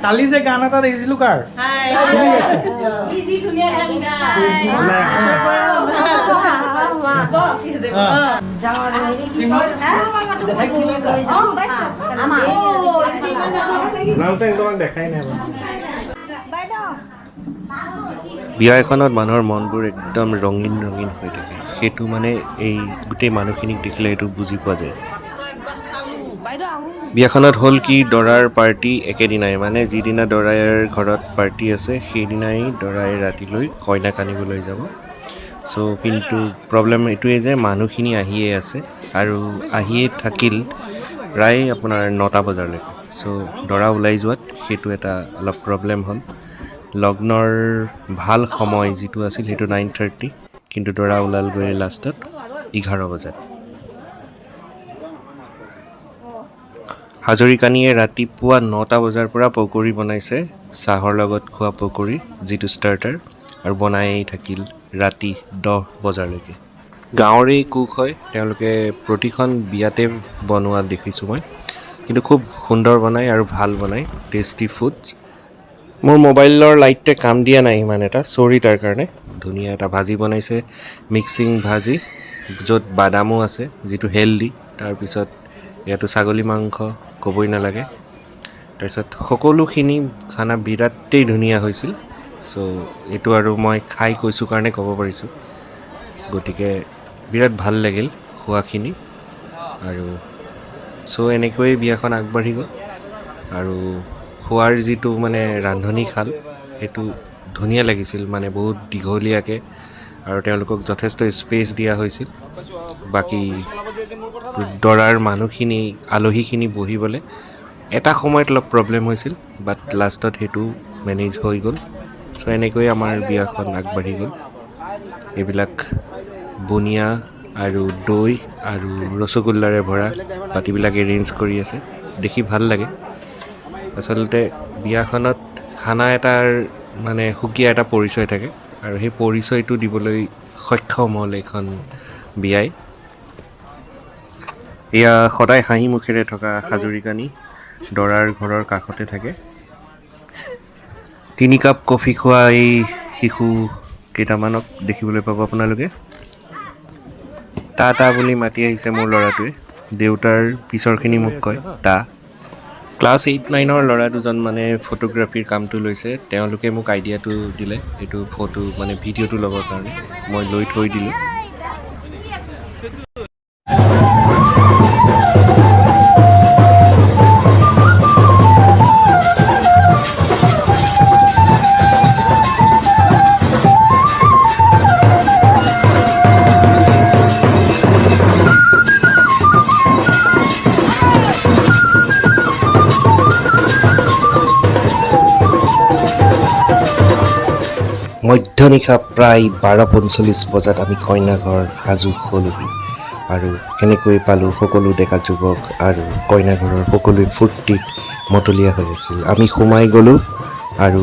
কালি যে গান এটা দেখিছিলো কাৰ দেখাই নাই বিয়া এখনত মানুহৰ মনবোৰ একদম ৰঙীন ৰঙীন হৈ থাকে সেইটো মানে এই গোটেই মানুহখিনিক দেখিলে এইটো বুজি পোৱা যায় বিয়াখনত হ'ল কি দৰাৰ পাৰ্টি একেদিনাই মানে যিদিনা দৰাৰ ঘৰত পাৰ্টি আছে সেইদিনাই দৰাই ৰাতিলৈ কইনাক আনিবলৈ যাব চ' কিন্তু প্ৰব্লেম এইটোৱে যে মানুহখিনি আহিয়ে আছে আৰু আহিয়ে থাকিল প্ৰায় আপোনাৰ 9টা বজালৈকে চ' দৰা ওলাই যোৱাত সেইটো এটা অলপ প্ৰব্লেম হ'ল লগ্নৰ ভাল সময় যিটো আছিল সেইটো 9:30 কিন্তু দৰা ওলালগৈ লাষ্টত 11 বজাত হাজৰিকানীয়ে ৰাতিপুৱা 9টা বজাৰ পৰা পকৰি বনাইছে চাহৰ লগত খোৱা পকৰি যিটো ষ্টাৰ্টাৰ আৰু বনাই থাকিল ৰাতি 10 বজালৈকে গাঁৱৰে কুক হয় তেওঁলোকে প্ৰতিখন বিয়াতে বনোৱা দেখিছোঁ মই কিন্তু খুব সুন্দৰ বনায় আৰু ভাল বনায় টেষ্টি ফুড মোৰ মোবাইলৰ লাইটে কাম দিয়া নাই ইমান এটা চৰি তাৰ কাৰণে ধুনীয়া এটা ভাজি বনাইছে মিক্সিং ভাজি য'ত বাদামো আছে যিটো হেল্ডি তাৰপিছত ইয়াতো ছাগলী মাংস ক'বই নালাগে তাৰপিছত সকলোখিনি খানা বিৰাটেই ধুনীয়া হৈছিল চ' এইটো আৰু মই খাই কৈছোঁ কাৰণে ক'ব পাৰিছোঁ গতিকে বিৰাট ভাল লাগিল খোৱাখিনি আৰু চ' এনেকৈয়ে বিয়াখন আগবাঢ়ি গ'ল আৰু খোৱাৰ যিটো মানে ৰান্ধনীশাল সেইটো ধুনীয়া লাগিছিল মানে বহুত দীঘলীয়াকৈ আৰু তেওঁলোকক যথেষ্ট স্পেচ দিয়া হৈছিল বাকী দৰাৰ মানুহখিনি আলহীখিনি বহিবলৈ এটা সময়ত অলপ প্ৰব্লেম হৈছিল বাট লাষ্টত সেইটো মেনেজ হৈ গ'ল চ' এনেকৈ আমাৰ বিয়াখন আগবাঢ়ি গ'ল এইবিলাক বুনিয়া আৰু দৈ আৰু ৰসগোল্লাৰে ভৰা বাতিবিলাক এৰেঞ্জ কৰি আছে দেখি ভাল লাগে আচলতে বিয়াখনত খানা এটাৰ মানে সুকীয়া এটা পৰিচয় থাকে আৰু সেই পৰিচয়টো দিবলৈ সক্ষম হ'ল এইখন বিয়াই এয়া সদায় হাঁহি মুখেৰে থকা হাজৰিকানী দৰাৰ ঘৰৰ কাষতে থাকে 3 কাপ কফি খোৱা এই শিশু কেইটামানক দেখিবলৈ পাব আপোনালোকে তা বুলি মাতি আহিছে মোৰ ল'ৰাটোৱে দেউতাৰ পিছৰখিনি মোক কয় তা ক্লাছ 8-9ৰ ল'ৰা দুজন মানে ফটোগ্ৰাফীৰ কামটো লৈছে তেওঁলোকে মোক আইডিয়াটো দিলে এইটো ফটো মানে ভিডিঅ'টো ল'বৰ কাৰণে মই লৈ থৈ দিলোঁ মধ্যনিশা প্ৰায় 12:45 বজাত আমি কইনাঘৰ সাজু হ'লোহি আৰু এনেকৈ পালোঁ সকলো ডেকা যুৱক আৰু কইনাঘৰৰ সকলোৱে ফূৰ্তিত মতলীয়া হৈ আছিল আমি সোমাই গ'লোঁ আৰু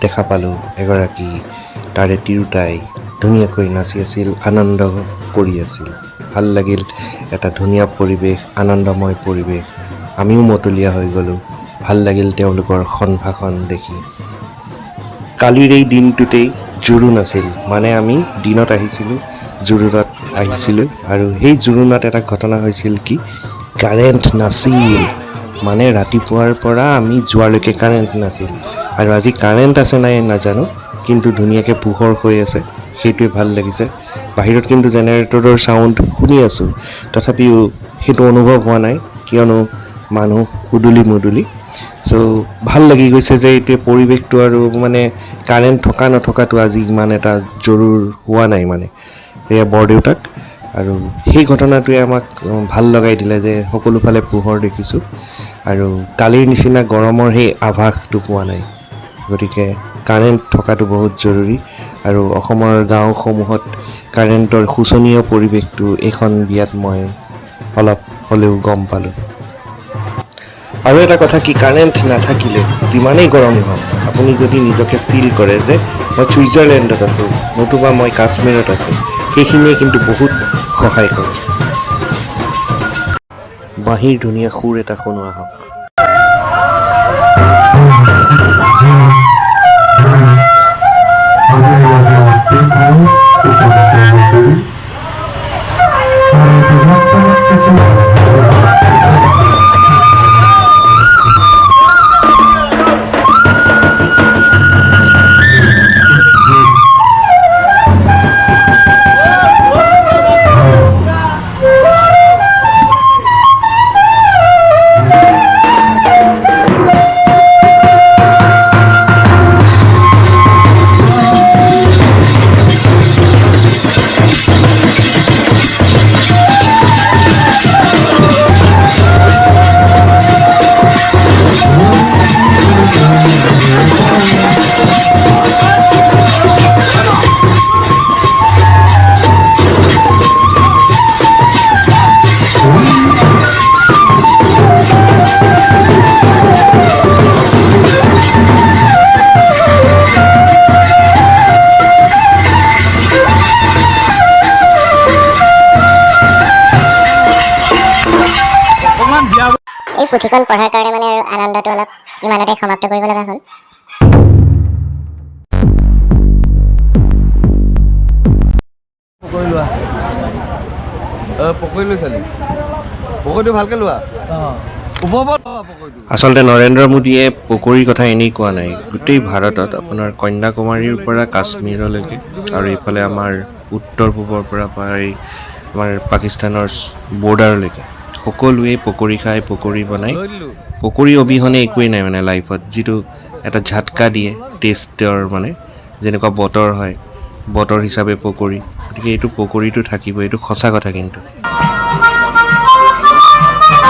দেখা পালোঁ এগৰাকী তাৰে তিৰোতাই ধুনীয়াকৈ নাচি আছিল আনন্দ কৰি আছিল ভাল লাগিল এটা ধুনীয়া পৰিৱেশ আনন্দময় পৰিৱেশ আমিও মতলীয়া হৈ গ'লোঁ ভাল লাগিল তেওঁলোকৰ সম্ভাষণ দেখি কালিৰ এই দিনটোতেই জোৰোণ আছিল মানে আমি দিনত আহিছিলোঁ জোৰোণত আহিছিলোঁ আৰু সেই জোৰোণত এটা ঘটনা হৈছিল কি কাৰেণ্ট নাছিল মানে ৰাতিপুৱাৰ পৰা আমি যোৱালৈকে কাৰেণ্ট নাছিল আৰু আজি কাৰেণ্ট আছে নাই নাজানো কিন্তু ধুনীয়াকৈ পোহৰ হৈ আছে সেইটোৱে ভাল লাগিছে বাহিৰত কিন্তু জেনেৰেটৰৰ চাউণ্ড শুনি আছোঁ তথাপিও সেইটো অনুভৱ হোৱা নাই কিয়নো মানুহ উদুলি মুদুলি চ' ভাল লাগি গৈছে যে এতিয়া পৰিৱেশটো আৰু মানে কাৰেণ্ট থকা নথকাটো আজি ইমান এটা জৰুৰ হোৱা নাই মানে এয়া বৰদেউতাক আৰু সেই ঘটনাটোৱে আমাক ভাল লগাই দিলে যে সকলোফালে পোহৰ দেখিছোঁ আৰু কালিৰ নিচিনা গৰমৰ সেই আভাসটো পোৱা নাই গতিকে কাৰেণ্ট থকাটো বহুত জৰুৰী আৰু অসমৰ গাঁওসমূহত কাৰেণ্টৰ শোচনীয় পৰিৱেশটো এইখন বিয়াত মই অলপ হ'লেও গম পালোঁ আৰু এটা কথা কি কাৰেণ্ট নাথাকিলে যিমানেই গৰম হওক আপুনি যদি নিজকে ফিল কৰে যে মই ছুইজাৰলেণ্ডত আছোঁ নতুবা মই কাশ্মীৰত আছোঁ সেইখিনিয়ে কিন্তু বহুত সহায় কৰে বাঁহীৰ ধুনীয়া সুৰ এটা শুনোৱা হওক এই পুথিখন পঢ়াৰ কাৰণে মানে আৰু আনন্দটো অলপ ইমানতে সমাপ্ত কৰিব লগা হ'ল। পকৰি লোৱা পকৰি লৈছালি পকৰিটো ভালকে লোৱা আচলতে নৰেন্দ্ৰ মোদীয়ে পকৰীৰ কথা এনেই কোৱা নাই, গোটেই ভাৰতত আপোনাৰ কন্যাকুমাৰীৰ পৰা কাশ্মীৰলৈকে আৰু এইফালে আমাৰ উত্তৰ পূবৰ পৰা প্ৰায় আমাৰ পাকিস্তানৰ বৰ্ডাৰলৈকে সকলোৱে পকৰি খাই পকৰি বনাই। পকৰি অবিহনে একোৱেই নাই মানে লাইফত, যিটো এটা ঝাটকা দিয়ে টেষ্টৰ, মানে যেনেকুৱা বতৰ হয় বতৰ হিচাপে পকৰি, গতিকে এইটো পকৰিটো থাকিব, এইটো সঁচা কথা। কিন্তু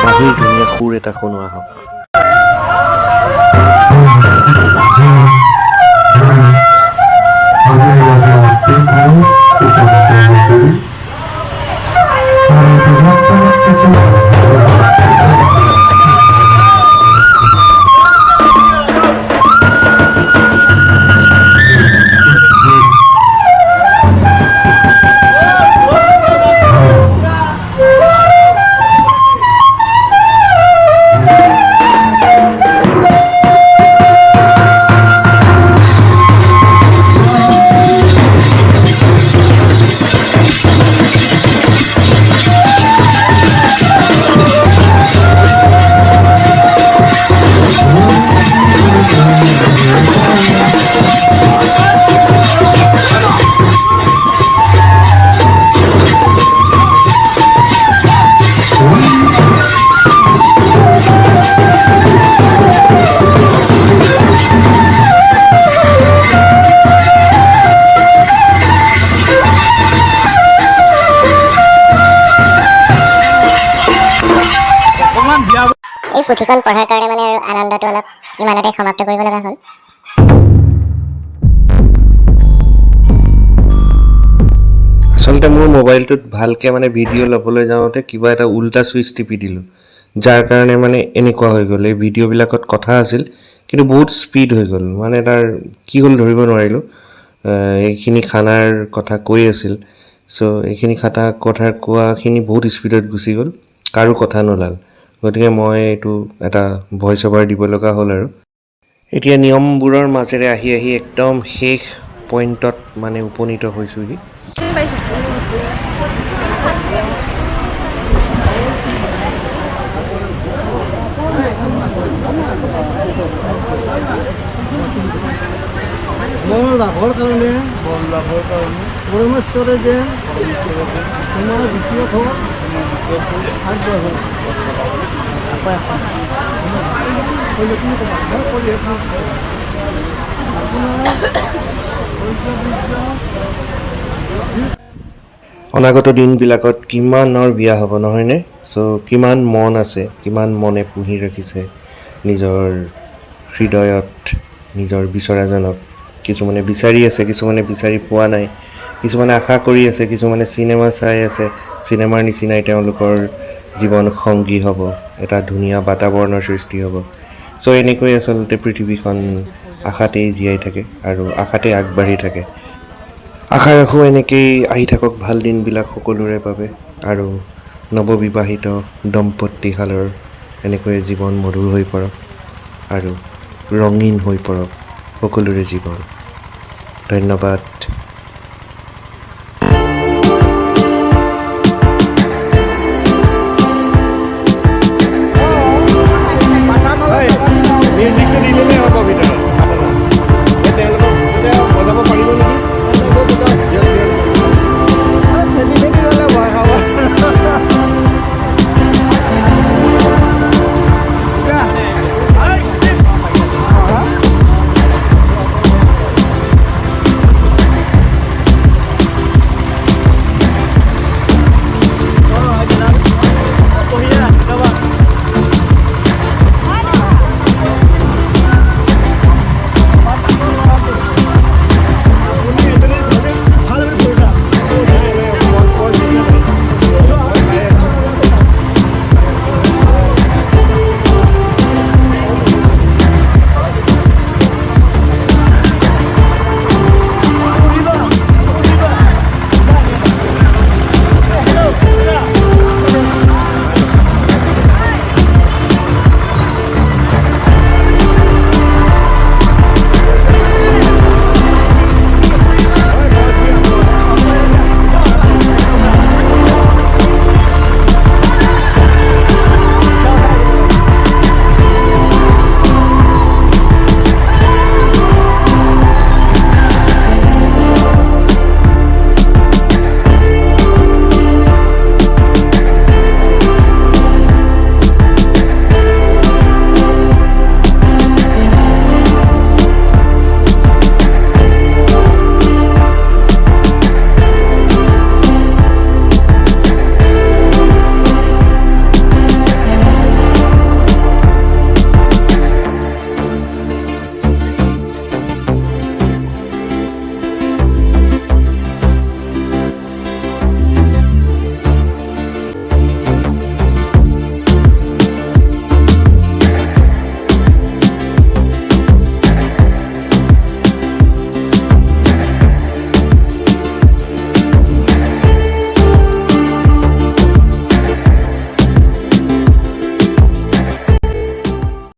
বাহিৰ ধুনীয়া সুৰ এটা শুনোৱা হওক। এই পুথিখন পঢ়াৰ কাৰণে মানে আৰু আনন্দটো অলপ ইমানতে সমাপ্ত কৰিব লগা হ'ল। আচলতে মোৰ মোবাইলটোত ভালকৈ মানে ভিডিঅ' ল'বলৈ যাওঁতে কিবা এটা উল্টা ছুইচ টিপি দিলোঁ, যাৰ কাৰণে মানে এনেকুৱা হৈ গ'ল। এই ভিডিঅ'বিলাকত কথা আছিল কিন্তু বহুত স্পীড হৈ গ'ল, মানে তাৰ কি হ'ল ধৰিব নোৱাৰিলোঁ। এইখিনি খানাৰ কথা কৈ আছিল, চ' এইখিনি কথা কোৱাখিনি বহুত স্পীডত গুচি গ'ল, কাৰো কথা নোলাল। গতিকে মই এইটো এটা ভইচ অভাৰ দিব লগা হ'ল। আৰু এতিয়া নিয়মবোৰৰ মাজেৰে আহি আহি একদম শেষ পইণ্টত মানে উপনীত হৈছোঁহি। মোৰ লাভৰ কাৰণে পৰমেশ্বৰে যে তোমাৰ দ্বিতীয় ঘৰ অনাগত দিনবিলাকত কিমানৰ বিয়া হ'ব নহয়নে? চ' কিমান মন আছে, কিমান মনে পুহি ৰাখিছে নিজৰ হৃদয়ত নিজৰ বিচৰাজনক। কিছুমানে বিচাৰি আছে, কিছুমানে বিচাৰি পোৱা নাই, কিছুমানে আশা কৰি আছে, কিছুমানে চিনেমা চাই আছে চিনেমাৰ নিচিনাই তেওঁলোকৰ জীৱন সংগী হ'ব, এটা ধুনীয়া বাতাবৰণৰ সৃষ্টি হ'ব। চ' এনেকৈ আচলতে পৃথিৱীখন আশাতেই জীয়াই থাকে আৰু আশাতেই আগবাঢ়ি থাকে। আশা ৰাখোঁ এনেকেই আহি থাকক ভাল দিনবিলাক সকলোৰে বাবে, আৰু নৱবিবাহিত দম্পতীহালৰ এনেকৈয়ে জীৱন মধুৰ হৈ পৰক আৰু ৰঙীন হৈ পৰক সকলোৰে জীৱন। ধন্যবাদ।